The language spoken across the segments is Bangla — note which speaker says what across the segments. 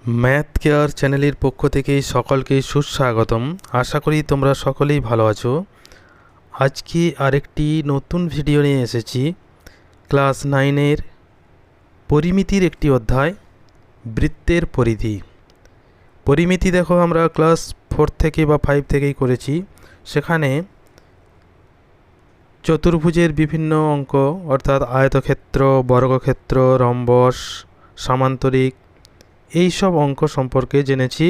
Speaker 1: ম্যাথ কেয়ার চ্যানেলের পক্ষ থেকে সকলকে সুস্বাগতম। আশা করি তোমরা সকলেই ভালো আছো। আজকে আরেকটি নতুন ভিডিও নিয়ে এসেছি। ক্লাস 9-এর পরিমিতির একটি অধ্যায়, বৃত্তের পরিধি। পরিমিতি দেখো আমরা ক্লাস 4 থেকে বা 5 থেকেই করেছি। সেখানে চতুর্ভুজের বিভিন্ন অঙ্ক অর্থাৎ আয়তক্ষেত্র, বর্গক্ষেত্র, রম্বস, সামান্তরিক এই সব অঙ্ক সম্পর্কে জেনেছি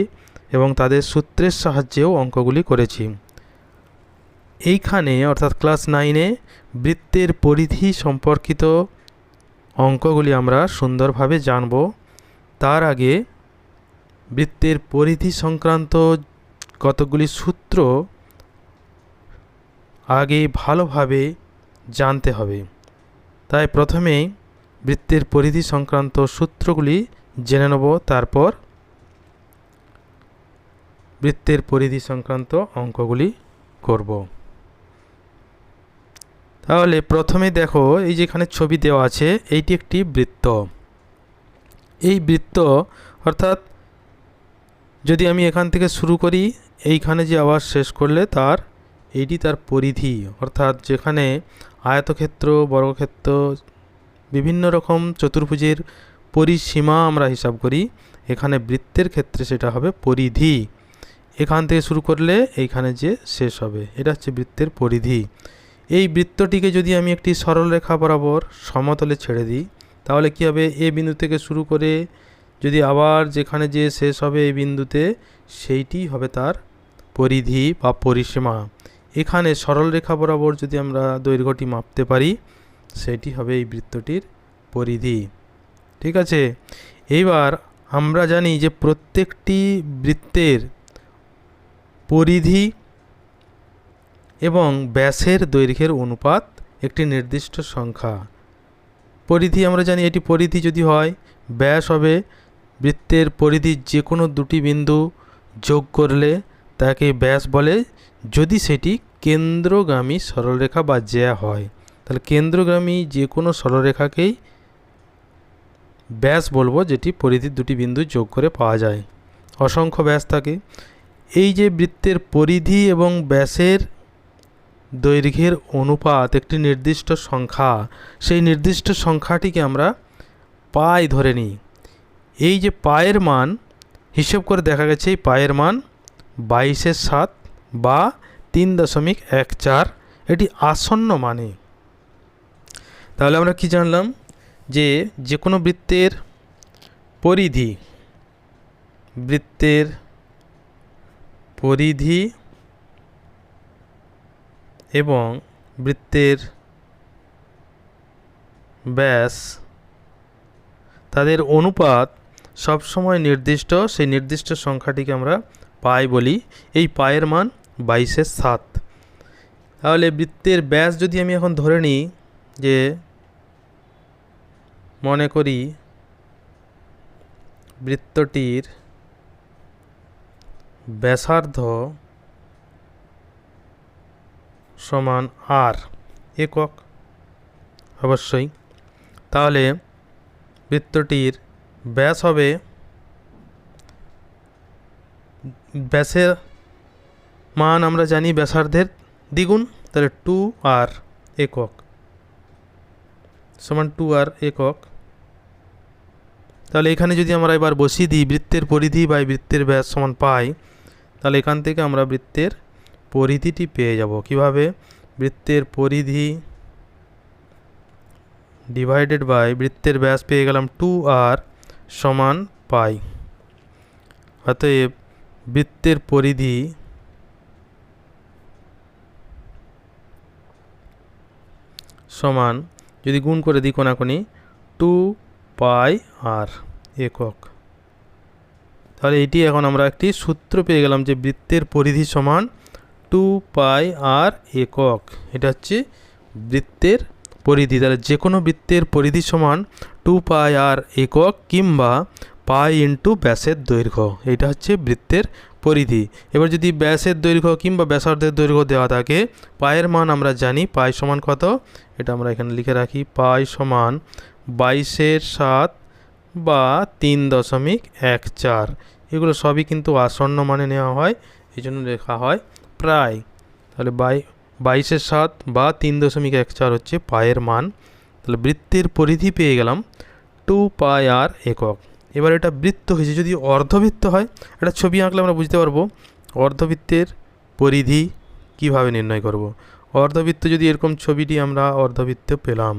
Speaker 1: এবং তাদের সূত্রের সাহায্যেও অঙ্কগুলি করেছি। এইখানে অর্থাৎ ক্লাস 9-এ বৃত্তের পরিধি সম্পর্কিত অঙ্কগুলি আমরা সুন্দরভাবে জানব। তার আগে বৃত্তের পরিধি সংক্রান্ত কতগুলি সূত্র আগে ভালোভাবে জানতে হবে। তাই প্রথমেই বৃত্তের পরিধি সংক্রান্ত সূত্রগুলি জেনে নেব, তারপর বৃত্তের পরিধি সংক্রান্ত অঙ্কগুলি করব। তাহলে প্রথমে দেখো, এই যেখানে ছবি দেওয়া আছে, এইটি একটি বৃত্ত। এই বৃত্ত অর্থাৎ যদি আমি এখান থেকে শুরু করি, এইখানে যে আবার শেষ করলে এইটি তার পরিধি, অর্থাৎ যেখানে আয়তক্ষেত্র, বর্গক্ষেত্র, বিভিন্ন রকম চতুর্ভুজের পরিসীমা আমরা হিসাব করি, এখানে বৃত্তের ক্ষেত্রে সেটা হবে পরিধি। এখান থেকে শুরু করলে এইখানে যে শেষ হবে, এটা হচ্ছে বৃত্তের পরিধি। এই বৃত্তটিকে যদি আমি একটি সরল রেখা বরাবর সমতলে ছেড়ে দিই, তাহলে কী হবে, এ বিন্দু থেকে শুরু করে যদি আবার যেখানে যে শেষ হবে এই বিন্দুতে, সেইটি হবে তার পরিধি বা পরিসীমা। এখানে সরল রেখা বরাবর যদি আমরা দৈর্ঘ্যটি মাপতে পারি, সেটি হবে এই বৃত্তটির পরিধি। ঠিক আছে। এইবার আমরা জানি যে প্রত্যেকটি বৃত্তের পরিধি এবং ব্যাসের দৈর্ঘ্যের অনুপাত একটি নির্দিষ্ট সংখ্যা। পরিধি আমরা জানি, এটি পরিধি যদি হয়, ব্যাস হবে বৃত্তের পরিধির যে কোনো দুটি বিন্দু যোগ করলে তাকে ব্যাস বলে, যদি সেটি কেন্দ্রগামী সরলরেখা বা জ্যা হয়। তাহলে কেন্দ্রগামী যে কোনো সরলরেখাকেই ব্যাস বলবো, যেটি পরিধির দুটি বিন্দু যোগ করে পাওয়া যায়। অসংখ্য ব্যাস থাকে। এই যে বৃত্তের পরিধি এবং ব্যাসের দৈর্ঘ্যের অনুপাত একটি নির্দিষ্ট সংখ্যা, সেই নির্দিষ্ট সংখ্যাটিকে আমরা পাই ধরে নিই। এই যে পায়ের মান হিসেব করে দেখা গেছে, এই পায়ের মান 22/7 বা 3.14, এটি আসন্ন মানে। তাহলে আমরা কি জানলাম, যে কোনো বৃত্তের পরিধি এবং বৃত্তের ব্যাস, তাদের অনুপাত সবসময় নির্দিষ্ট। সেই নির্দিষ্ট সংখ্যাটিকে আমরা পাই বলি। এই পায়ের মান 22/7। তাহলে বৃত্তের ব্যাস যদি আমি এখন ধরে নিই, যে মনে করি বৃত্তটির ব্যাসার্ধ সমান r একক, অবশ্যই। তাহলে বৃত্তটির ব্যাস হবে, ব্যাসের মান আমরা জানি ব্যাসার্ধের দ্বিগুণ, তাহলে 2r একক সমান 2r একক। তাহলে এখানে যদি আমরা এবার বসিয়ে দিই বৃত্তের পরিধি বাই বৃত্তের ব্যাস সমান পাই, তাহলে এখান থেকে আমরা বৃত্তের পরিধিটি পেয়ে যাব। কিভাবে? বৃত্তের পরিধি ডিভাইডেড বাই বৃত্তের ব্যাস পেয়ে গেলাম 2r সমান পাই। অতএব বৃত্তের পরিধি সমান, যদি গুণ করে দিই কোনাকুনি, 2πr একক। তাহলে এটি এখন আমরা একটি সূত্র পেয়ে গেলাম, যে বৃত্তের পরিধি সমান 2πr একক। এটা হচ্ছে বৃত্তের পরিধি। তাহলে যে কোনো বৃত্তের পরিধি সমান 2πr একক কিংবা পাই ইন্টু ব্যাসের দৈর্ঘ্য, এটা হচ্ছে বৃত্তের পরিধি। এবার যদি ব্যাসের দৈর্ঘ্য কিংবা ব্যাসার্ধের দৈর্ঘ্য দেওয়া থাকে, পায়ের মান আমরা জানি, পাই সমান কত, এটা আমরা এখানে লিখে রাখি, পাই সমান 22/7 বা 3.14। এগুলো সবই কিন্তু আসন্ন মানে নেওয়া হয়, এই জন্য লেখা হয় প্রায়। তাহলে 22/7 বা 3.14 হচ্ছে পায়ের মান। তাহলে বৃত্তের পরিধি পেয়ে গেলাম 2πr একক। এবার এটা বৃত্ত হয়েছে, যদি অর্ধবৃত্ত হয় একটা ছবি আঁকলে আমরা বুঝতে পারবো অর্ধবৃত্তের পরিধি কিভাবে নির্ণয় করব। অর্ধবৃত্ত যদি এরকম ছবিটি আমরা অর্ধবৃত্ত পেলাম,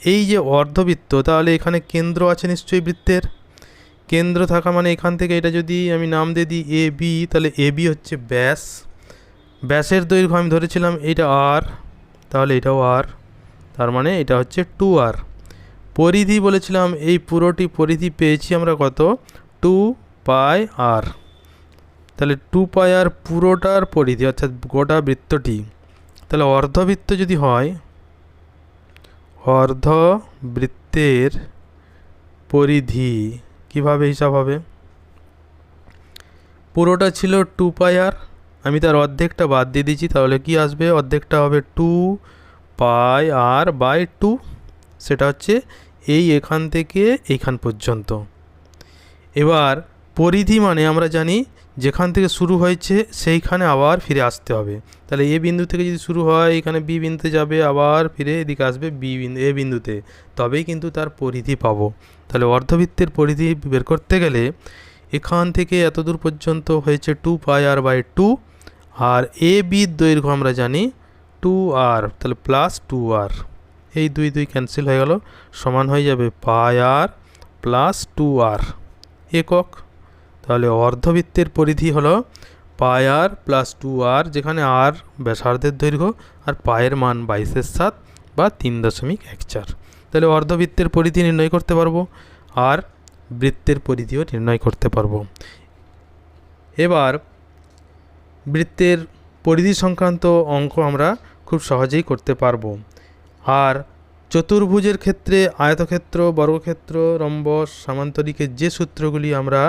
Speaker 1: এই যে অর্ধবৃত্ত, তাহলে এখানে কেন্দ্র আছে নিশ্চয়ই বৃত্তের। কেন্দ্র থাকা মানে এখান থেকে এটা যদি আমি নাম দিয়ে দিই এ বি, তাহলে এ বি হচ্ছে ব্যাস। ব্যাসের দৈর্ঘ্য আমি ধরেছিলাম এইটা আর, তাহলে এটাও আর, তার মানে এটা হচ্ছে 2r। পরিধি বলেছিলাম এই পুরোটি পরিধি পেয়েছি আমরা কত, 2πr। তাহলে 2πr পুরোটার পরিধি অর্থাৎ গোটা বৃত্তটি। তাহলে অর্ধবৃত্ত যদি হয়, অর্ধবৃত্তের পরিধি কিভাবে হিসাব হবে, পুরোটা ছিল 2πr, আমি তার অর্ধেকটা বাদ দিয়ে দিয়েছি, তাহলে কি আসবে, অর্ধেকটা হবে 2πr/2। সেটা হচ্ছে এখান থেকে এইখান পর্যন্ত। এবার পরিধি মানে আমরা জানি যেখান থেকে শুরু হয়েছে সেইখানে আবার ফিরে আসতে হবে। তাহলে এ বিন্দু থেকে যদি শুরু হয় এখানে বি বিন্দুতে যাবে, আবার ফিরে এদিকে আসবে এ বিন্দুতে, তবেই কিন্তু তার পরিধি পাবো। তাহলে অর্ধবৃত্তের পরিধি বের করতে গেলে এখান থেকে এত দূর পর্যন্ত হয়েছে 2πr/2, আর এ বির দৈর্ঘ্য আমরা জানি 2r, তাহলে প্লাস 2r, এই 2 ক্যান্সেল হয়ে গেল, সমান হয়ে যাবে πr প্লাস 2r একক। তাহলে অর্ধবৃত্তের পরিধি হলো πr প্লাস 2r, যেখানে r ব্যাসার্ধের দৈর্ঘ্য আর পায়ের মান 22/7 বা 3.14। তাহলে অর্ধবৃত্তের পরিধি নির্ণয় করতে পারবো আর বৃত্তের পরিধিও নির্ণয় করতে পারবো। এবার বৃত্তের পরিধি সংক্রান্ত অঙ্ক আমরা খুব সহজেই করতে পারবো। আর চতুর্ভুজের ক্ষেত্রে আয়তক্ষেত্র, বর্গক্ষেত্র, রম্বস, সামান্তরিকের যে সূত্রগুলি আমরা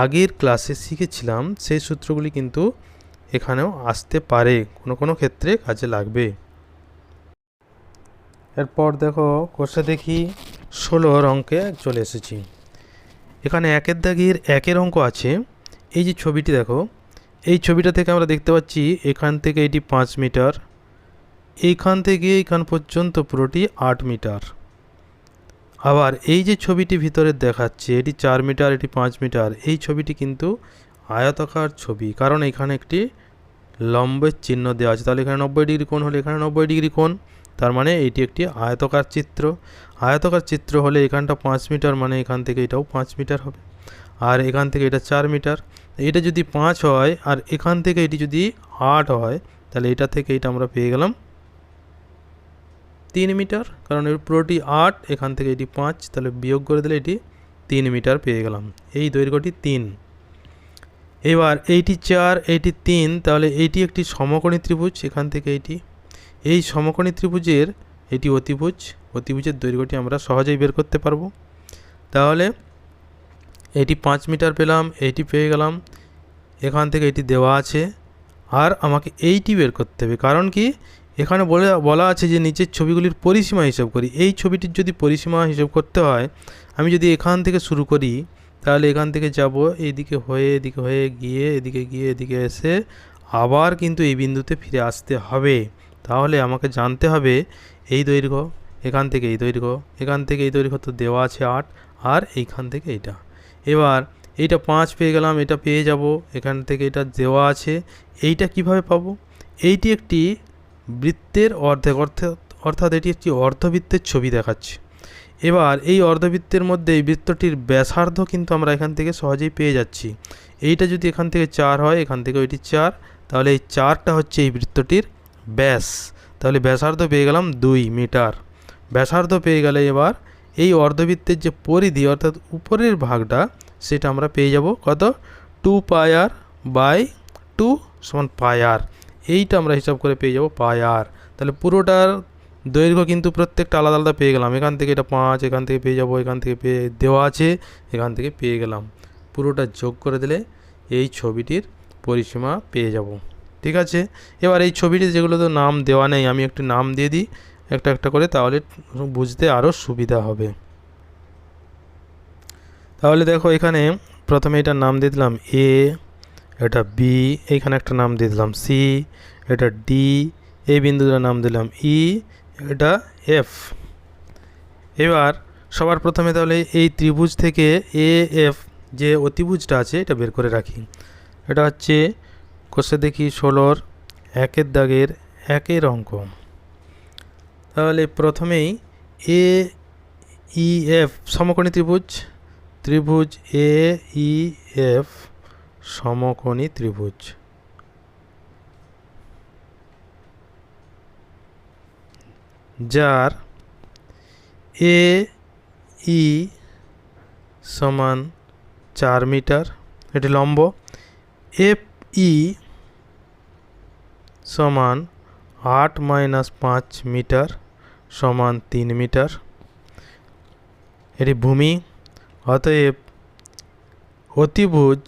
Speaker 1: আগের ক্লাসে শিখেছিলাম সেই সূত্রগুলি কিন্তু এখানেও আসতে পারে, কোনো ক্ষেত্রে কাজে লাগবে। এরপর দেখো কোষে দেখি 16 অঙ্কে চলে এসেছি। এখানে 1 দাগের 1 অঙ্ক আছে। এই যে ছবিটি দেখো, এই ছবিটা থেকে আমরা দেখতে পাচ্ছি এখান থেকে এটি 5 মিটার, এইখান থেকে এইখান পর্যন্ত পুরোটি 8 মিটার। আবার এই যে ছবিটি ভিতরে দেখাচ্ছে এটি 4 মিটার, এটি 5 মিটার। এই ছবিটি কিন্তু আয়তাকার ছবি, কারণ এখানে একটি লম্বের চিহ্ন দেওয়া আছে। তাহলে এখানে 90 ডিগ্রি কোণ হলে এখানে 90 ডিগ্রি কোণ, তার মানে এটি একটি আয়তাকার চিত্র। আয়তাকার চিত্র হলে এখানটা 5 মিটার, মানে এখান থেকে এটাও 5 মিটার হবে, আর এখান থেকে এটা 4 মিটার। এটা যদি 5 হয় আর এখান থেকে এটি যদি 8 হয়, তাহলে এটা থেকে এটা আমরা পেয়ে গেলাম 3 মিটার, কারণ এর পুরোটি 8, এখান থেকে এটি 5, তাহলে বিয়োগ করে দিলে এটি 3 মিটার পেয়ে গেলাম। এই দৈর্ঘ্যটি 3। এবার এইটি 4, এইটি 3, তাহলে এইটি একটি সমকোণী ত্রিভুজ। এখান থেকে এই সমকোণী ত্রিভুজের এটি অতিভুজ, অতিভুজের দৈর্ঘ্যটি আমরা সহজেই বের করতে পারবো। তাহলে এটি 5 মিটার পেলাম, এইটি পেয়ে গেলাম, এখান থেকে এটি দেওয়া আছে, আর আমাকে এইটি বের করতে হবে। কারণ কি, এখানে বলা আছে যে নিচের ছবিগুলির পরিসীমা হিসাব করি। এই ছবিটির যদি পরিসীমা হিসাব করতে হয়, আমি যদি এখান থেকে শুরু করি, তাহলে এখান থেকে যাব এদিকে হয়ে, এদিকে হয়ে গিয়ে, এদিকে গিয়ে, এদিকে এসে আবার কিন্তু এই বিন্দুতে ফিরে আসতে হবে। তাহলে আমাকে জানতে হবে এই দৈর্ঘ্য, এখান থেকে এই দৈর্ঘ্য, এখান থেকে এই দৈর্ঘ্য তো দেওয়া আছে 8, আর এইখান থেকে এইটা। এবার এইটা 5 পেয়ে গেলাম, এটা পেয়ে যাব, এখান থেকে এটা দেওয়া আছে। এইটা কিভাবে পাবো, এইটি একটি বৃত্তের অর্ধেক, অর্থাৎ এটি একটি অর্ধবৃত্তের ছবি দেখাচ্ছে। এবার এই অর্ধবৃত্তের মধ্যে এই বৃত্তটির ব্যাসার্ধ কিন্তু আমরা এখান থেকে সহজেই পেয়ে যাচ্ছি। এইটা যদি এখান থেকে 4 হয়, এখান থেকে ওইটি 4, তাহলে এই 4টা হচ্ছে এই বৃত্তটির ব্যাস। তাহলে ব্যাসার্ধ পেয়ে গেলাম 2 মিটার। ব্যাসার্ধ পেয়ে গেলে এবার এই অর্ধবৃত্তের যে পরিধি অর্থাৎ উপরের ভাগটা, সেটা আমরা পেয়ে যাব কত, 2πr/2 সমান πr। এইটা আমরা হিসাব করে পেয়ে যাব πr। তাহলে পুরোটার দৈর্ঘ্য কিন্তু প্রত্যেকটা আলাদা আলাদা পেয়ে গেলাম। এখান থেকে এটা 5, এখান থেকে পেয়ে যাব, এখান থেকে পেয়ে দেওয়া আছে, এখান থেকে পেয়ে গেলাম। পুরোটা যোগ করে দিলে এই ছবিটির পরিসীমা পেয়ে যাব। ঠিক আছে, এবার এই ছবিটি যেগুলো তো নাম দেওয়া নেই, আমি একটু নাম দিয়ে দিই একটা একটা করে, তাহলে বুঝতে আরও সুবিধা হবে। তাহলে দেখো এখানে প্রথমে এটার নাম দিয়ে দিলাম এ, এটা বি, এইখানে একটা নাম দিয়ে দিলাম সি, এটা ডি, এই বিন্দুটার নাম দিলাম ই, এটা এফ। এবার সবার প্রথমে তাহলে এই ত্রিভুজ থেকে এ এফ যে অতিভুজটা আছে এটা বের করে রাখি। এটা হচ্ছে কষে দেখি 16-র 1-এর দাগের 1-এর অঙ্ক। তাহলে প্রথমেই এ ই এফ সমকোণী ত্রিভুজ, ত্রিভুজ এ ই এফ সমকোণী ত্রিভুজ। যার এ ই সমান 4 মিটার, এটি লম্ব, এফ ই সমান 8 - 5 মিটার সমান 3 মিটার, এটি ভূমি। অতএব অতিভুজ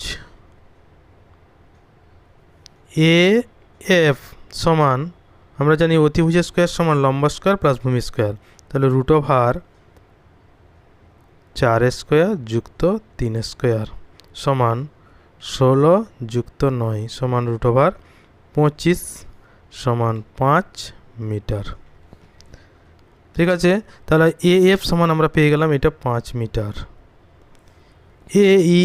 Speaker 1: এ এফ সমান, আমরা জানি অতিভুজের স্কোয়ার সমান লম্ব স্কোয়ার প্লাস ভূমি স্কোয়ার, তাহলে √4 স্কোয়ার যুক্ত 3 স্কোয়ার সমান 16 যুক্ত 9 সমান √25 সমান 5 মিটার। ঠিক আছে, তাহলে এ এফ সমান আমরা পেয়ে গেলাম এটা 5 মিটার। এ ই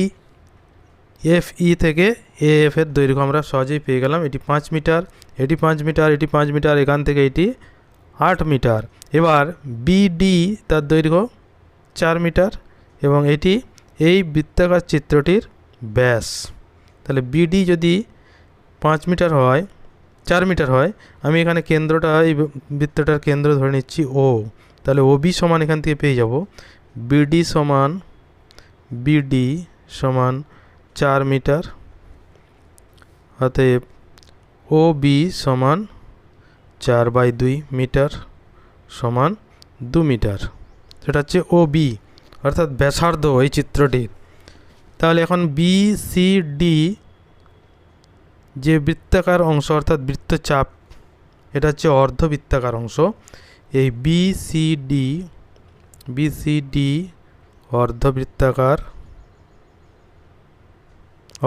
Speaker 1: এফ ই থেকে এ এফ এর দৈর্ঘ্য আমরা সহজেই পেয়ে গেলাম, এটি 5 মিটার, এটি 5 মিটার, এটি 5 মিটার, এখান থেকে এটি 8 মিটার। এবার বিডি তার দৈর্ঘ্য 4 মিটার এবং এটি এই বৃত্তাকার চিত্রটির ব্যাস। তাহলে বিডি যদি 5 মিটার হয়, 4 মিটার হয়, আমি এখানে কেন্দ্রটা এই বৃত্তটার কেন্দ্র ধরে নিচ্ছি ও, তাহলে ওবি সমান এখান থেকে পেয়ে যাব বিডি সমান 4 মিটার। অতএব ও বি সমান 4/2 মিটার সমান 2 মিটার। সেটা হচ্ছে ও বি অর্থাৎ ব্যাসার্ধ এই চিত্রটির। তাহলে এখন বি সি ডি যে বৃত্তাকার অংশ অর্থাৎ বৃত্তচাপ, এটা হচ্ছে অর্ধবৃত্তাকার অংশ। এই বি সি ডি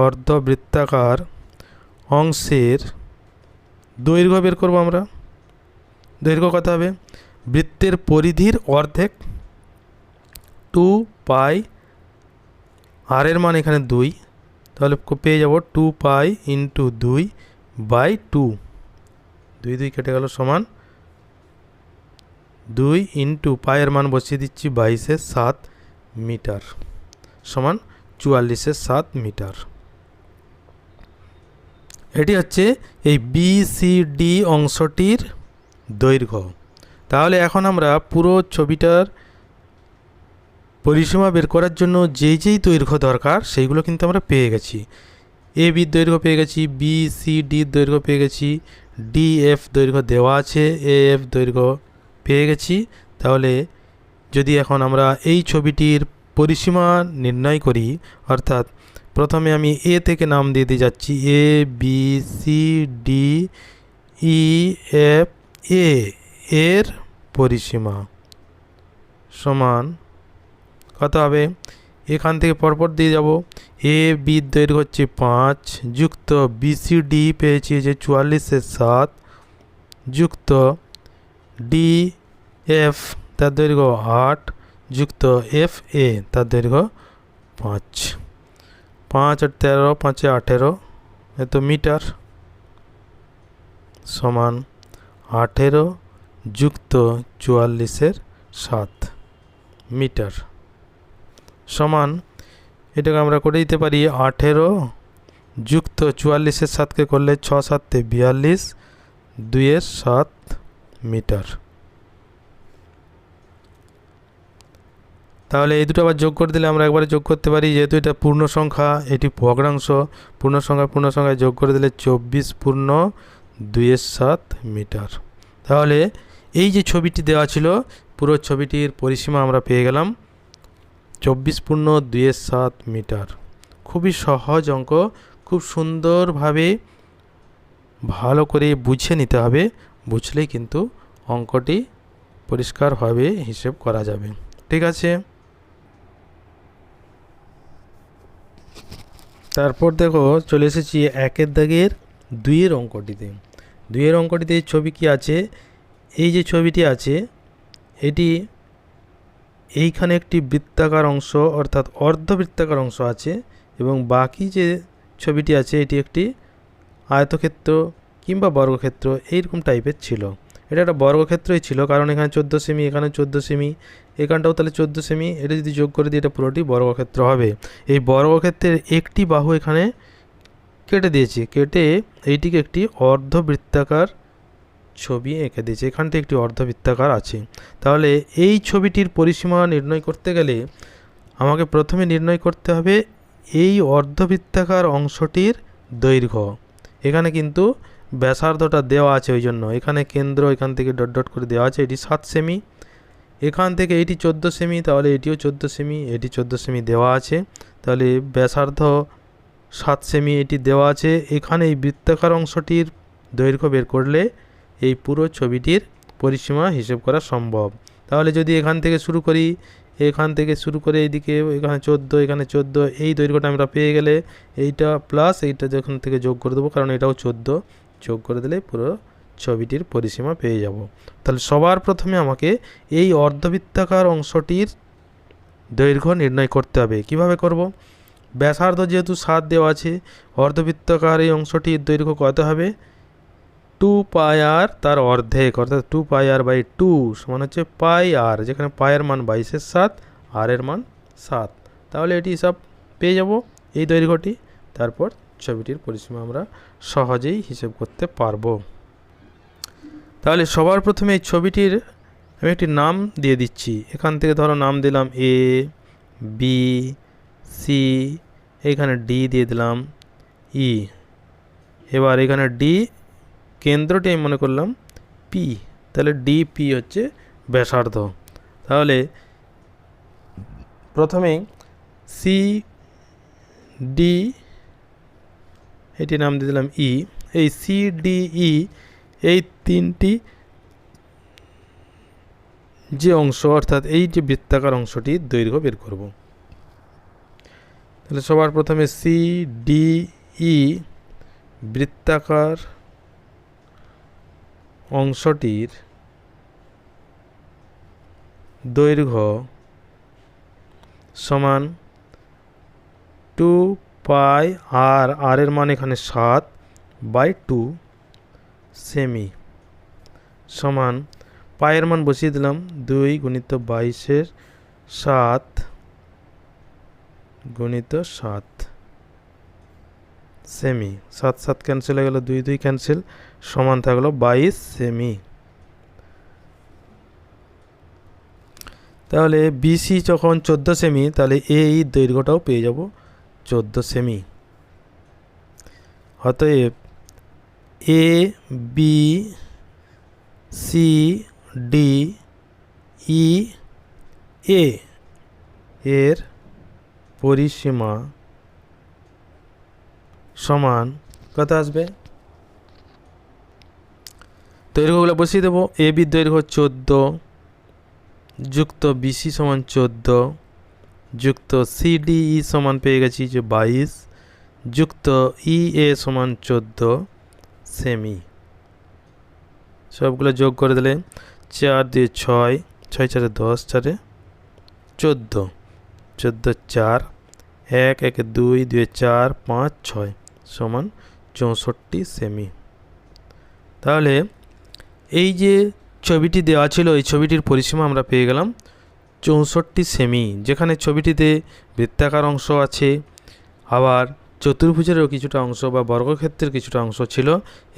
Speaker 1: অর্ধবৃত্তাকার অংশের দৈর্ঘ্য বের করব আমরা। দৈর্ঘ্য কত হবে? বৃত্তের পরিধির অর্ধেক 2 পাই, আর এর মান এখানে 2, তাহলে পেয়ে যাব 2 পাই ইন্টু 2/2, 2 কেটে গেল সমান 2 ইন্টু পায়ের মান বসিয়ে দিচ্ছি 22/7 মিটার সমান 44/7 মিটার। এটি হচ্ছে এই বিসিডি অংশটির দৈর্ঘ্য। তাহলে এখন আমরা পুরো ছবিটার পরিসীমা বের করার জন্য যেই দৈর্ঘ্য দরকার সেইগুলো কিন্তু আমরা পেয়ে গেছি। এ বির দৈর্ঘ্য পেয়ে গেছি, বি সি ডির দৈর্ঘ্য পেয়ে গেছি, ডি এফ দৈর্ঘ্য দেওয়া আছে, এ এফ দৈর্ঘ্য পেয়ে গেছি। তাহলে যদি এখন আমরা এই ছবিটির পরিসীমা নির্ণয় করি, অর্থাৎ প্রথমে আমি এ থেকে নাম দিয়ে যাচ্ছি A B C D E F এর পরিসীমা সমান কত হবে? এখান থেকে পরপর দিয়ে যাব। এ বির দৈর্ঘ্য হচ্ছে 5 যুক্ত বিসিডি পেয়েছি যে 44/7 যুক্ত ডি এফ তার দৈর্ঘ্য 8 যুক্ত এফ এ তার দৈর্ঘ্য 5, 5 আর 13, 5 18, এত মিটার সমান 18 যুক্ত 44/7 মিটার সমান, এটাকে আমরা করে দিতে পারি 18 যুক্ত 44/7কে করলে 6 7 42, 2/7 মিটার। তাহলে এই দুটো আবার যোগ করে দিলে আমরা একবারে যোগ করতে পারি, যেহেতু এটা পূর্ণ সংখ্যা, এটি ভগ্নাংশ, পূর্ণ সংখ্যায় যোগ করে দিলে 24 পূর্ণ 2/7 মিটার। তাহলে এই যে ছবিটি দেওয়া ছিল পুরো ছবিটির পরিসীমা আমরা পেয়ে গেলাম 24 পূর্ণ 2/7 মিটার। খুবই সহজ অঙ্ক, খুব সুন্দরভাবে ভালো করে বুঝে নিতে হবে, বুঝলেই কিন্তু অঙ্কটি পরিষ্কারভাবে হিসেব করা যাবে। ঠিক আছে। তারপর দেখো চলে এসেছি 1 দাগের 2 অঙ্কটিতে। 2 অঙ্কটিতে ছবি কি আছে, এই যে ছবিটি আছে এটি এইখানে একটি বৃত্তাকার অংশ অর্থাৎ অর্ধবৃত্তাকার অংশ আছে এবং বাকি যে ছবিটি আছে এটি একটি আয়তক্ষেত্র কিংবা বর্গক্ষেত্র এইরকম টাইপের ছিল। এটা একটা বর্গক্ষেত্রই ছিল, কারণ এখানে 14 সেমি, এখানে 14 সেমি, এখানটাও তাহলে 14 সেমি। এটা যদি যোগ করে দিই এটা পুরোটি বর্গক্ষেত্র হবে। এই বর্গক্ষেত্রের একটি বাহু এখানে কেটে দিয়েছি, কেটে এইটিকে একটি অর্ধবৃত্তাকার ছবি এঁকে দিয়েছে। এখানটা একটি অর্ধবৃত্তাকার আছে। তাহলে এই ছবিটির পরিসীমা নির্ণয় করতে গেলে আমাকে প্রথমে নির্ণয় করতে হবে এই অর্ধবৃত্তাকার অংশটির দৈর্ঘ্য। এখানে কিন্তু ব্যাসার্ধটা দেওয়া আছে, ওই জন্য এখানে কেন্দ্র এখান থেকে ডট ডট করে দেওয়া আছে। এটি 7 সেমি, এখান থেকে এটি 14 সেমি, তাহলে এটিও 14 সেমি, এটি 14 সেমি দেওয়া আছে। তাহলে ব্যাসার্ধ 7 সেমি এটি দেওয়া আছে। এখানে এই বৃত্তাকার অংশটির দৈর্ঘ্য বের করলে এই পুরো ছবিটির পরিসীমা হিসেব করা সম্ভব। তাহলে যদি এখান থেকে শুরু করি, এখান থেকে শুরু করে এইদিকে এখানে 14, এখানে 14, এই দৈর্ঘ্যটা আমরা পেয়ে গেলে এইটা প্লাস এইটা যখন থেকে যোগ করে দেবো, কারণ এটাও 14, যোগ করে দিলে পুরো ছবিটির পরিসীমা পেয়ে যাব। তাহলে সবার প্রথমে আমাকে এই অর্ধবৃত্তাকার অংশটির দৈর্ঘ্য নির্ণয় করতে হবে। কিভাবে করব? ব্যাসার্ধ যেহেতু 7 দেওয়া আছে, অর্ধবৃত্তাকার এই অংশটির দৈর্ঘ্য কত হবে? 2 পাই আর তার অর্ধেক, অর্থাৎ 2 পাই আর বাই 2 সমান হচ্ছে পাই আর, যেখানে পায়ের মান 22/7, আর এর মান 7। তাহলে এটি সব পেয়ে যাব এই দৈর্ঘ্যটি। তারপর ছবিটির পরিসীমা আমরা সহজেই হিসেব করতে পারবো। তাহলে সবার প্রথমে এই ছবিটির আমি একটি নাম দিয়ে দিচ্ছি। এখান থেকে ধরো নাম দিলাম এ, বি, সি, এইখানে ডি দিয়ে দিলাম, ই। এবার এখানে ডি কেন্দ্রটি আমি মনে করলাম পি, তাহলে ডিপি হচ্ছে ব্যাসার্ধ। তাহলে প্রথমেই সি ডি, এটি নাম দিয়ে দিলাম ই। এই সি ডি ই এই তিনটি যে অংশ অর্থাৎ এই যে বৃত্তাকার অংশটি দৈর্ঘ্য বের করব। তাহলে সবার প্রথমে সি ডি ই বৃত্তাকার অংশটির দৈর্ঘ্য সমান 2 পাই আর, আর এর মান এখানে 7/2 সেমি, সমান পায়ের মান বসিয়ে দিলাম 2 গুণিত 22/7 গুণিত 7 সেমি। 7 7 ক্যান্সেল হয়ে গেল, 2 2 ক্যান্সেল, সমান থাকলো 22 সেমি। তাহলে বিসি যখন 14 সেমি, তাহলে এই দৈর্ঘ্যটাও পেয়ে যাব 14 সেমি। অতএব এ বি সি ডি ই এ এর পরিসীমা সমান কত আসবে? দৈর্ঘ্যগুলো বসিয়ে দেবো। এ বির দৈর্ঘ্য 14 যুক্ত বিসি সমান 14 যুক্ত সিডিই সমান পেয়ে গেছি যে 22 যুক্ত ইএ সমান 14 সেমি। সবগুলো যোগ করে দিলে 4 দিয়ে 6, 6 4 10, 4 14, 14 4, 1 1 2, 2 4 5 6 সমান 64 সেমি। তাহলে এই যে ছবিটি দেওয়া ছিল এই ছবিটির পরিসীমা আমরা পেয়ে গেলাম 64 সেমি। যেখানে ছবিটিতে বৃত্তাকার অংশ আছে, আবার চতুর্ভুজেরও কিছুটা অংশ বা বর্গক্ষেত্রের কিছুটা অংশ ছিল,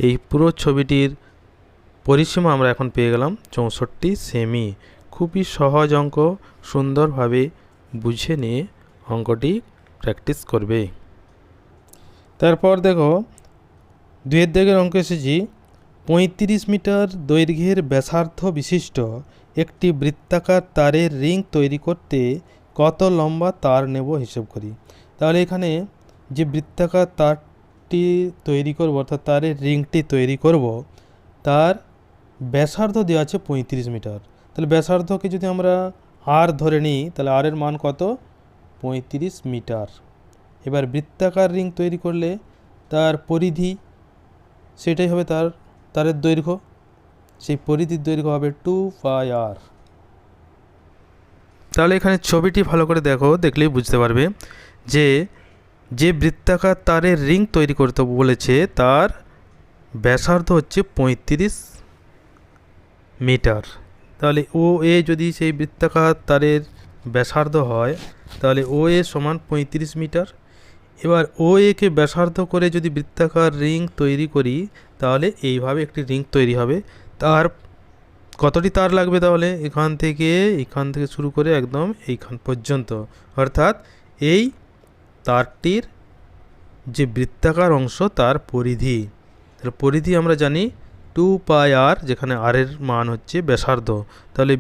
Speaker 1: এই পুরো ছবিটির পরিসীমা আমরা এখন পেয়ে গেলাম 64 সেমি। খুবই সহজ অঙ্ক, সুন্দরভাবে বুঝে নিয়ে অঙ্কটি প্র্যাকটিস করবে। তারপর দেখো 2 দাগের অঙ্ক এসেছি। 35 মিটার দৈর্ঘ্যের ব্যাসার্ধ বিশিষ্ট একটি বৃত্তাকার তারের রিং তৈরি করতে কত লম্বা তার নেব হিসেব করি। তাহলে এখানে যে বৃত্তাকার তারটি তৈরি করব অর্থাৎ তারের রিংটি তৈরি করব, তার ব্যাসার্ধ দেওয়া আছে 35 মিটার। তাহলে ব্যাসার্ধকে যদি আমরা আর ধরে নিই, তাহলে আর এর মান কত? 35 মিটার। এবার বৃত্তাকার রিং তৈরি করলে তার পরিধি সেটাই হবে তারের দৈর্ঘ্য, সেই পরিধির দৈর্ঘ্য হবে 2πr। তাহলে এখানে ছবিটি ভালো করে দেখো, দেখলেই বুঝতে পারবে যে যে বৃত্তাকার তারের রিং তৈরি করতে বলেছে তার ব্যাসার্ধ হচ্ছে 35 মিটার। তাহলে ও এ যদি সেই বৃত্তাকার তারের ব্যাসার্ধ হয় তাহলে ও এ সমান 35 মিটার। এবার ও একে ব্যাসার্ধ করে যদি বৃত্তাকার রিং তৈরি করি তাহলে এইভাবে একটি রিং তৈরি হবে। তার কতটি তার লাগবে তাহলে এখান থেকে শুরু করে একদম এইখান পর্যন্ত, অর্থাৎ এই তারটির যে বৃত্তাকার অংশ তার পরিধি, তাহলে পরিধি আমরা জানি 2πr, যেখানে আর এর মান হচ্ছে ব্যাসার্ধ। তাহলে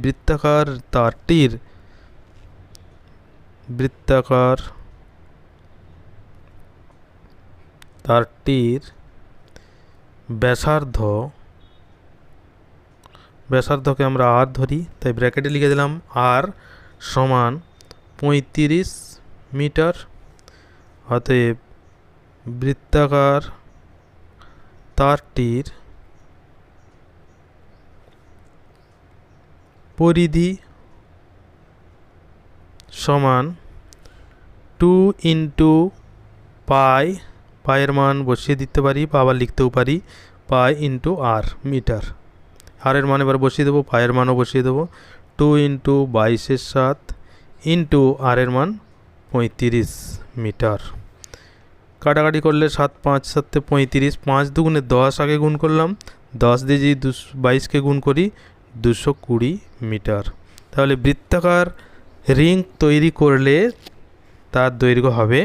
Speaker 1: তারটির ব্যাসার্ধকে আমরা আর ধরি, তাই ব্র্যাকেটে লিখে দিলাম আর সমান 35 মিটার। অতএব বৃত্তাকার তারটির পরিধি সমান 2 ইন্টু পাই, পায়ের মান বসিয়ে দিতে পারি বা আবার লিখতেও পারি পাই ইন্টু আর মিটার। আর এর মান এবার বসিয়ে দেবো, পায়ের মানও বসিয়ে দেবো, 2 ইন্টু 22/7 ইন্টু আর এর মান 35 মিটার। কাটাকাটি করলে 7 5 7 35, 5 দুগুণে 10 আগে গুণ করলাম, 10 দিয়ে যদি 22কে গুণ করি 220 মিটার। তাহলে বৃত্তাকার রিং তৈরি করলে তার দৈর্ঘ্য হবে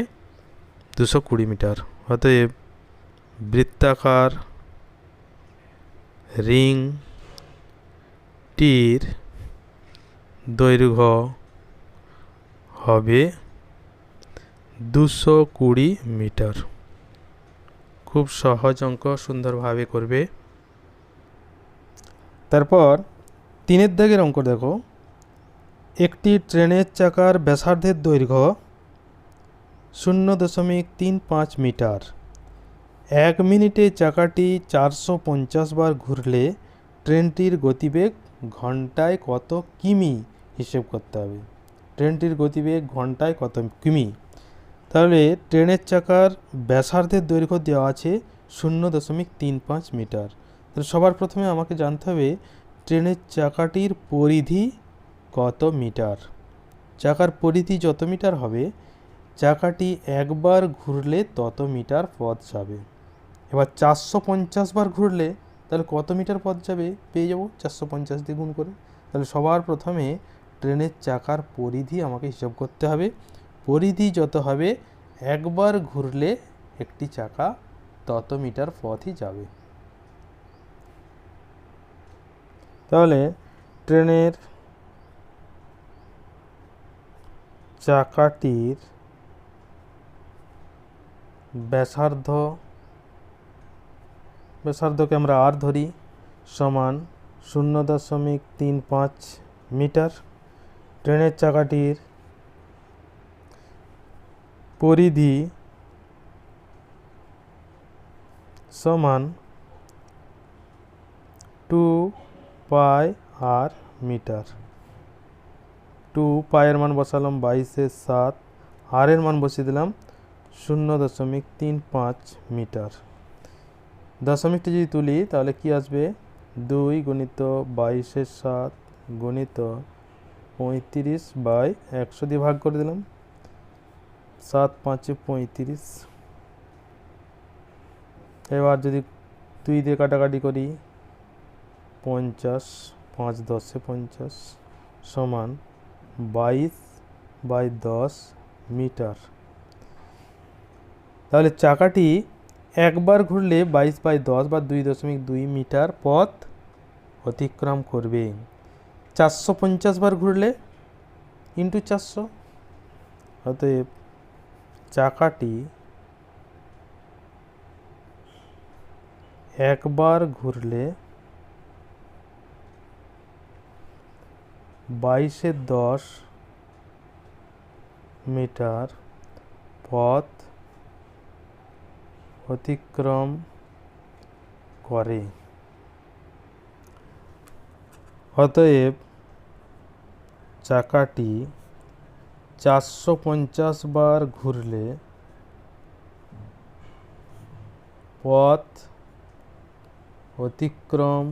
Speaker 1: 220 মিটার। অতএব বৃত্তাকার রিংটির দৈর্ঘ্য হবে 220 মিটার। খুব সহজ অঙ্ক, সুন্দরভাবে করবে। তারপর 3 দাগের অঙ্ক দেখো, একটি ট্রেনের চাকার ব্যাসার্ধের দৈর্ঘ্য 0.35 মিটার। 1 মিনিটে চাকাটি 450 বার ঘুরলে ট্রেনটির গতিবেগ ঘন্টায় কত কিমি হিসেব করতে হবে। ট্রেনটির গতিবেগ ঘন্টায় কত কিমি। তাহলে ট্রেনের চাকার ব্যাসার্ধের দৈর্ঘ্য দেওয়া আছে 0.35 মিটার। তাহলে সবার প্রথমে আমাকে জানতে হবে ট্রেনের চাকাটির পরিধি কত মিটার। চাকার পরিধি যত মিটার হবে চাকাটি একবার ঘুরলে তত মিটার পথ যাবে। এবার 450 বার ঘুরলে তাহলে কত মিটার পথ যাবে পেয়ে যাব 450 দিয়ে গুণ করে। তাহলে সবার প্রথমে ট্রেনের চাকার পরিধি আমাকে হিসাব করতে হবে। পরিধি যত হবে একবার ঘুরলে একটি চাকা তত মিটার পথই যাবে। তাহলে ট্রেনের চাকাটির ব্যাসার্ধকে আমরা আর ধরি সমান 0.35 মিটার। ট্রেনের চাকাটির পরিধি সমান 2πr মিটার। 2 পায়ের মান বসালাম 22/7, আর এর মান বসিয়ে দিলাম 0.35 মিটার। দশমিকটি যদি তুলি তাহলে কি আসবে 2 গুণিত 22/7 গুণিত 35/100 দিয়ে ভাগ করে দিলাম, 7 5 35। এবার যদি 2 দিয়ে কাটাকাটি করি 50, 5 10 50 সমান 22/10 মিটার। তাহলে চাকাটি একবার ঘুরলে 22/10 বা 2.2 মিটার পথ অতিক্রম করবে। 450 বার ঘুরলে ইন্টু 400। অতএব চাকাটি একবার ঘুরলে 22/10 মিটার পথ অতিক্রম করে। অতএব চাকাটি 450 বার ঘুরলে পথ অতিক্রম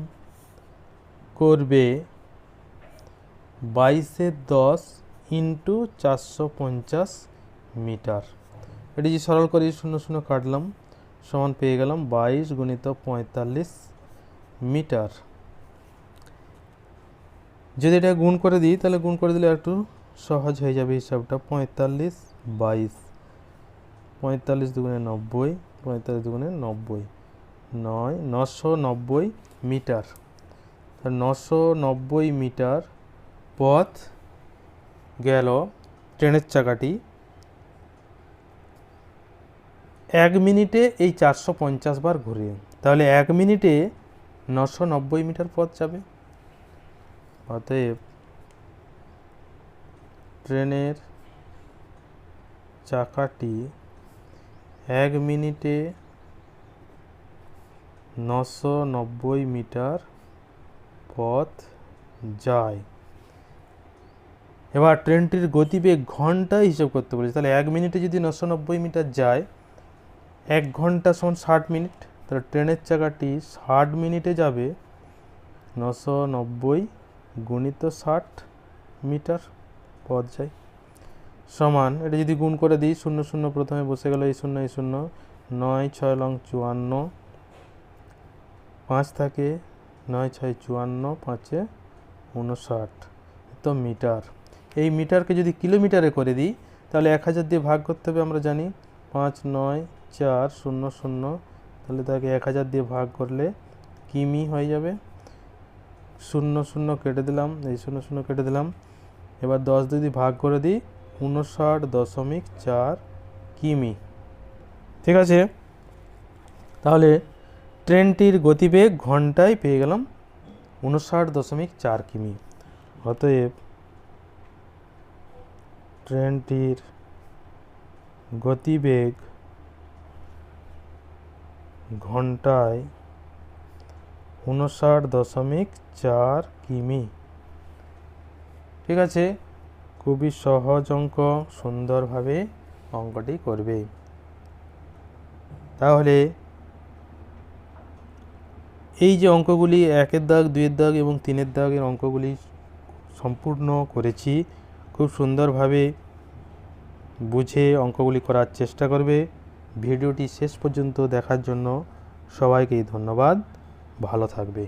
Speaker 1: করবে 22/10 ইন্টু 450 মিটার। এটি যে সরল করে 0 0 কাটলাম, সমান পেয়ে গেলাম 22 গুণিত 45 মিটার। যদি এটা গুণ করে দিই তাহলে গুণ করে দিলে একটু সহজ হয়ে যাবে হিসাবটা। 45 22, 45 দুগুণে 90, 45 দুগুণে 90, 990 মিটার। 990 মিটার পথ গেল ট্রেনের চাকাটি 1 মিনিটে এই 450 বার ঘুরে। তাহলে 1 মিনিটে 990 মিটার পথ যাবে। অতএব ট্রেনের চাকাটি 1 মিনিটে 990 মিটার পথ যায়। এবার ট্রেনটির গতিবেগ ঘন্টায় হিসাব করতে বলেছে। তাহলে 1 মিনিটে যদি 990 মিটার যায়, 1 ঘন্টা সমান 60 মিনিট। তাহলে ট্রেনের চাকাটি 60 মিনিটে যাবে 990 গুণিত 60 মিটার পথ যায়। সমান এটা যদি গুণ করে দিই, 0 0 প্রথমে বসে গেল, এই 0 এই 0, 9 6 লং 54, 5 থাকে, 9 6 54, 5 59 তো মিটার। এই মিটারকে যদি কিলোমিটারে করে দিই তাহলে 1000 দিয়ে ভাগ করতে হবে। আমরা জানি 5 9 4 0 0, তাহলে তাকে 1000 দিয়ে ভাগ করলে কিমি হয়ে যাবে। 0 0 কেটে দিলাম, এই 0 0 কেটে দিলাম। এবার 10 যদি ভাগ করে দিই 59.4 কিমি। ঠিক আছে, তাহলে ট্রেনটির গতিবেগ ঘন্টায় পেয়ে গেলাম 59.4 কিমি। অতএব ট্রেনটির গতিবেগ ঘন্টায় 59.4 কিমি। ঠিক আছে, খুবই সহজ অঙ্ক, সুন্দরভাবে অঙ্কটি করবে। তাহলে এই যে অঙ্কগুলি 1-এর দাগ, 2-এর দাগ এবং 3-এর দাগের অঙ্কগুলি সম্পূর্ণ করেছি। খুব সুন্দরভাবে বুঝে অঙ্কগুলি করার চেষ্টা করবে। ভিডিওটি শেষ পর্যন্ত দেখার জন্য সবাইকেই ধন্যবাদ। ভালো থাকবে।